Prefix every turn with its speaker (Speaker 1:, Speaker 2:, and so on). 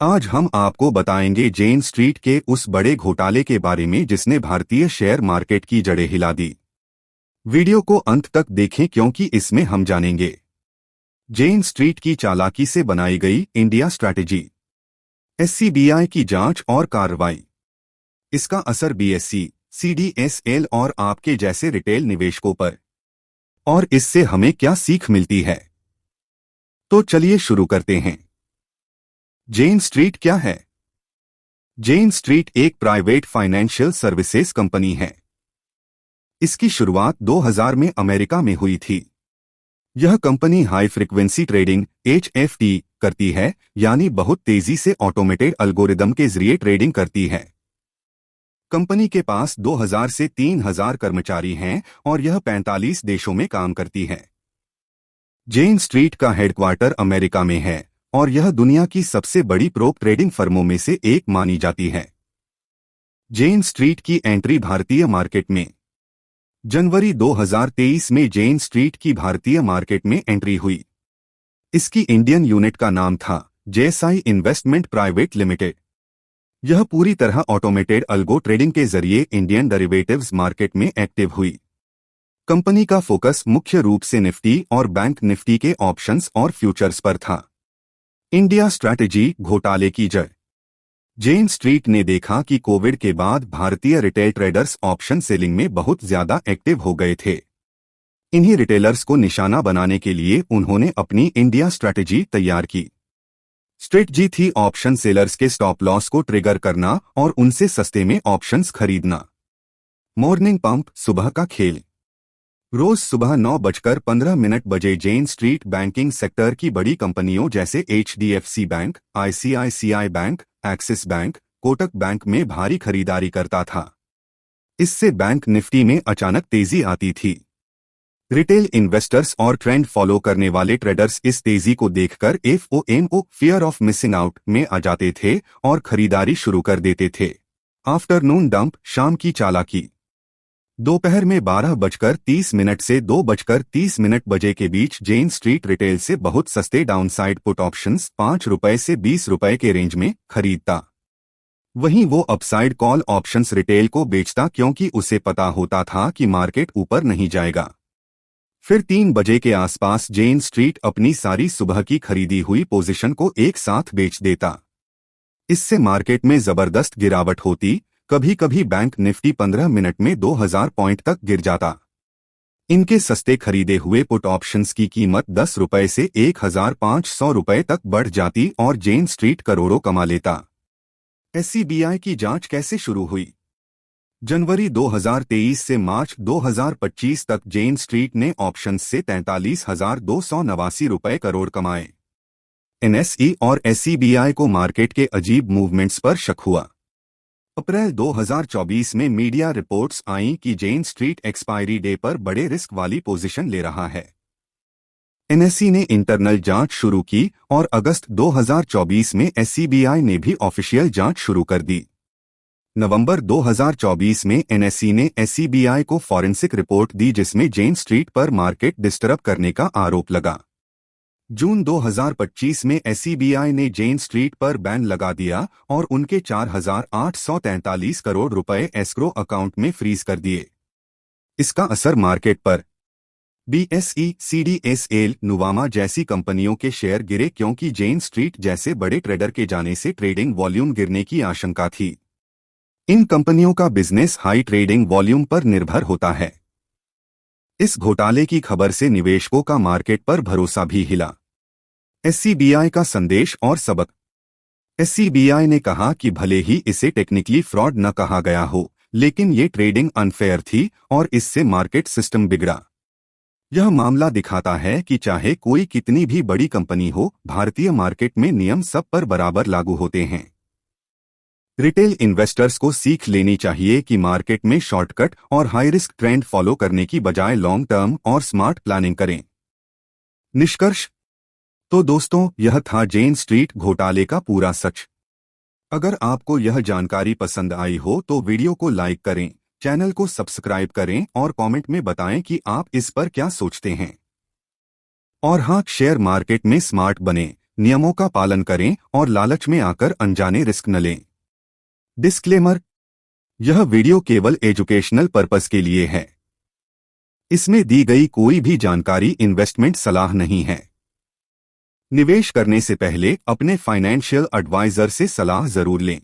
Speaker 1: आज हम आपको बताएंगे जेन स्ट्रीट के उस बड़े घोटाले के बारे में जिसने भारतीय शेयर मार्केट की जड़ें हिला दी। वीडियो को अंत तक देखें क्योंकि इसमें हम जानेंगे जेन स्ट्रीट की चालाकी से बनाई गई इंडिया स्ट्रैटेजी, एससीबीआई की जांच और कार्रवाई, इसका असर बीएसई, सीडीएसएल और आपके जैसे रिटेल निवेशकों पर, और इससे हमें क्या सीख मिलती है। तो चलिए शुरू करते हैं। जेन स्ट्रीट क्या है? जेन स्ट्रीट एक प्राइवेट फाइनेंशियल सर्विसेज कंपनी है। इसकी शुरुआत 2000 में अमेरिका में हुई थी। यह company high frequency trading (HFT) करती है, यानी बहुत तेजी से ऑटोमेटेड एल्गोरिदम के जरिए ट्रेडिंग करती है। कंपनी के पास 2000 से 3000 कर्मचारी हैं और यह 45 देशों में काम करती है। जेन स्ट्रीट का हेडक्वार्टर अमेरिका में है और यह दुनिया की सबसे बड़ी प्रोप ट्रेडिंग फर्मों में से एक मानी जाती है। जेन स्ट्रीट की एंट्री भारतीय मार्केट में जनवरी 2023 में जेन स्ट्रीट की भारतीय मार्केट में एंट्री हुई। इसकी इंडियन यूनिट का नाम था जेएसआई इन्वेस्टमेंट प्राइवेट लिमिटेड। यह पूरी तरह ऑटोमेटेड अल्गो ट्रेडिंग के जरिए इंडियन डेरिवेटिव्स मार्केट में एक्टिव हुई। कंपनी का फोकस मुख्य रूप से निफ्टी और बैंक निफ्टी के ऑप्शंस और फ्यूचर्स पर था। इंडिया स्ट्रैटेजी घोटाले की जड़। जेन स्ट्रीट ने देखा कि कोविड के बाद भारतीय रिटेल ट्रेडर्स ऑप्शन सेलिंग में बहुत ज्यादा एक्टिव हो गए थे। इन्हीं रिटेलर्स को निशाना बनाने के लिए उन्होंने अपनी इंडिया स्ट्रैटेजी तैयार की। स्ट्रैटेजी थी ऑप्शन सेलर्स के स्टॉप लॉस को ट्रिगर करना और उनसे सस्ते में ऑप्शंस खरीदना। मॉर्निंग पंप, सुबह का खेल। रोज सुबह 9:15 बजे जेन स्ट्रीट बैंकिंग सेक्टर की बड़ी कंपनियों जैसे HDFC bank, ICICI bank, axis bank, Kotak bank में भारी खरीदारी करता था। इससे बैंक निफ्टी में अचानक तेजी आती थी। रिटेल इन्वेस्टर्स और ट्रेंड फॉलो करने वाले ट्रेडर्स इस तेजी को देखकर FOMO, fear of missing out, में आ जाते थे और खरीदारी शुरू कर देते थे। आफ्टरनून डंप, शाम की चालाकी। दोपहर में 12:30 से 2:30 बजे के बीच जेन स्ट्रीट रिटेल से बहुत सस्ते डाउनसाइड पुट ऑप्शंस ₹5 से ₹20 के रेंज में खरीदता। वहीं वो अपसाइड कॉल ऑप्शंस रिटेल को बेचता क्योंकि उसे पता होता था कि मार्केट ऊपर नहीं जाएगा। फिर 3 बजे के आसपास जेन स्ट्रीट अपनी सारी सुबह की खरीदी हुई पोजीशन को एक साथ बेच देता। इससे मार्केट में जबरदस्त गिरावट होती। कभी कभी बैंक निफ्टी 15 मिनट में 2000 पॉइंट तक गिर जाता। इनके सस्ते खरीदे हुए पुट ऑप्शंस की कीमत ₹10 से ₹1500 तक बढ़ जाती और जेन स्ट्रीट करोड़ों कमा लेता। एससीबीआई की जांच कैसे शुरू हुई? जनवरी 2023 से मार्च 2025 तक जेन स्ट्रीट ने ऑप्शंस से ₹43,289 करोड़ कमाए। एनएसई और एससीबीआई को मार्केट के अजीब मूवमेंट्स पर शक हुआ। अप्रैल 2024 में मीडिया रिपोर्ट्स आईं कि जेन स्ट्रीट एक्सपायरी डे पर बड़े रिस्क वाली पोजीशन ले रहा है। एनएसई ने इंटरनल जांच शुरू की और अगस्त 2024 में एससीबीआई ने भी ऑफिशियल जांच शुरू कर दी। नवंबर 2024 में एनएसई ने एससीबीआई को फॉरेंसिक रिपोर्ट दी जिसमें जेन स्ट्रीट पर मार्केट डिस्टर्ब करने का आरोप लगा। जून 2025 में एससीबीआई ने जेन स्ट्रीट पर बैन लगा दिया और उनके 4,843 करोड़ रुपए एस्क्रो अकाउंट में फ्रीज कर दिए। इसका असर मार्केट पर। बीएसई, सीडीएसएल, नुवामा जैसी कंपनियों के शेयर गिरे क्योंकि जेन स्ट्रीट जैसे बड़े ट्रेडर के जाने से ट्रेडिंग वॉल्यूम गिरने की आशंका थी। इन कंपनियों का बिजनेस हाई ट्रेडिंग वॉल्यूम पर निर्भर होता है। इस घोटाले की खबर से निवेशकों का मार्केट पर भरोसा भी हिला। एससीबीआई का संदेश और सबक। एससीबीआई ने कहा कि भले ही इसे टेक्निकली फ्रॉड न कहा गया हो, लेकिन ये ट्रेडिंग अनफेयर थी और इससे मार्केट सिस्टम बिगड़ा। यह मामला दिखाता है कि चाहे कोई कितनी भी बड़ी कंपनी हो, भारतीय मार्केट में नियम सब पर बराबर लागू होते हैं। रिटेल इन्वेस्टर्स को सीख लेनी चाहिए कि मार्केट में शॉर्टकट और हाई रिस्क ट्रेंड फॉलो करने की बजाय लॉन्ग टर्म और स्मार्ट प्लानिंग करें। निष्कर्ष। तो दोस्तों, यह था जेन स्ट्रीट घोटाले का पूरा सच। अगर आपको यह जानकारी पसंद आई हो तो वीडियो को लाइक करें, चैनल को सब्सक्राइब करें और कमेंट में बताएं कि आप इस पर क्या सोचते हैं। और हाँ, शेयर मार्केट में स्मार्ट बने, नियमों का पालन करें और लालच में आकर अनजाने रिस्क न लें। डिस्क्लेमर: यह वीडियो केवल एजुकेशनल पर्पस के लिए है। इसमें दी गई कोई भी जानकारी इन्वेस्टमेंट सलाह नहीं है। निवेश करने से पहले अपने फाइनेंशियल एडवाइजर से सलाह जरूर लें।